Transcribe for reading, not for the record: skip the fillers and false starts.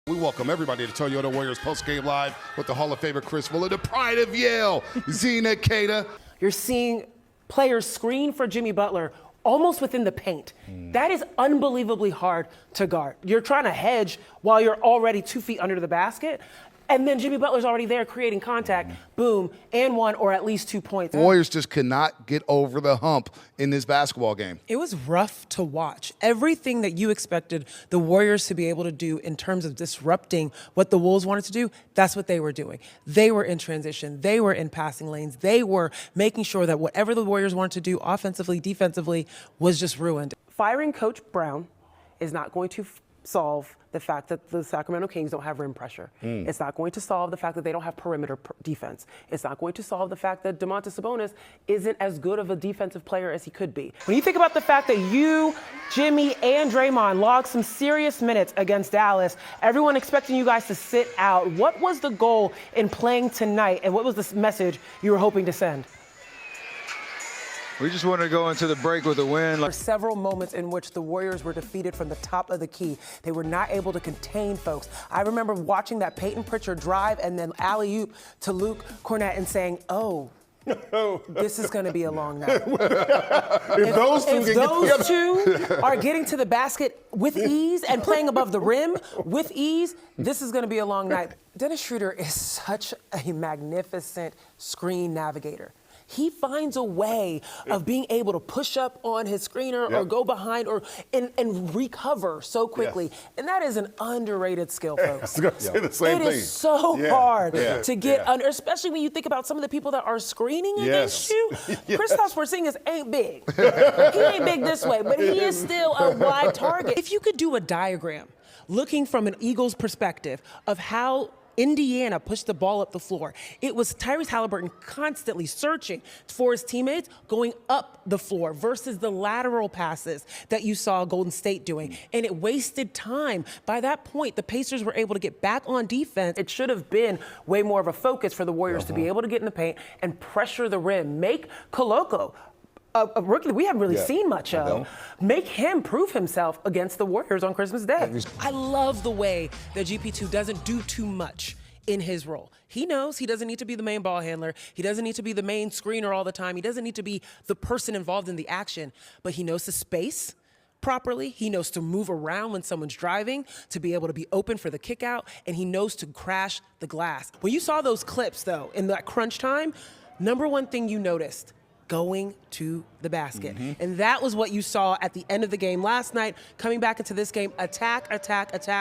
We welcome everybody to Toyota Warriors Postgame Live with the Hall of Famer Chris Fuller, the pride of Yale, Zena Keita. You're seeing players screen for Jimmy Butler almost within the paint. That is unbelievably hard to guard. You're trying to hedge while you're already 2 feet under the basket. And then Jimmy Butler's already there creating contact, boom, and 1 or at least 2 points. Warriors just could not get over the hump in this basketball game. It was rough to watch. Everything that you expected the Warriors to be able to do in terms of disrupting what the Wolves wanted to do, that's what they were doing. They were in transition. They were in passing lanes. They were making sure that whatever the Warriors wanted to do offensively, defensively, was just ruined. Firing Coach Brown is not going to solve the fact that the Sacramento Kings don't have rim pressure. It's not going to solve the fact that they don't have perimeter defense. It's not going to solve the fact that Domantas Sabonis isn't as good of a defensive player as he could be. When you think about the fact that you, Jimmy, and Draymond logged some serious minutes against Dallas, everyone expecting you guys to sit out, what was the goal in playing tonight, and what was the message you were hoping to send? We just wanted to go into the break with a win. There were several moments in which the Warriors were defeated from the top of the key. They were not able to contain folks. I remember watching that Peyton Pritchard drive and then alley-oop to Luke Cornett and saying, oh, this is going to be a long night. if those two are getting to the basket with ease and playing above the rim with ease, this is going to be a long night. Dennis Schroeder is such a magnificent screen navigator. He finds a way of being able to push up on his screener or go behind and recover so quickly. Yes. And that is an underrated skill, folks. I was going to say the same thing. It is so hard to get under, especially when you think about some of the people that are screening against you. Kristaps Porzingis ain't big. He ain't big this way, but he is still a wide target. If you could do a diagram looking from an Eagles perspective of how Indiana pushed the ball up the floor, it was Tyrese Halliburton constantly searching for his teammates going up the floor versus the lateral passes that you saw Golden State doing. And it wasted time. By that point, the Pacers were able to get back on defense. It should have been way more of a focus for the Warriors to be able to get in the paint and pressure the rim. Make Koloko, a rookie that we haven't really seen much of, make him prove himself against the Warriors on Christmas Day. I love the way that GP2 doesn't do too much in his role. He knows he doesn't need to be the main ball handler. He doesn't need to be the main screener all the time. He doesn't need to be the person involved in the action, but he knows the space properly. He knows to move around when someone's driving, to be able to be open for the kick out, and he knows to crash the glass. When you saw those clips, though, in that crunch time, number one thing you noticed, going to the basket. And that was what you saw at the end of the game last night, coming back into this game, attack, attack, attack.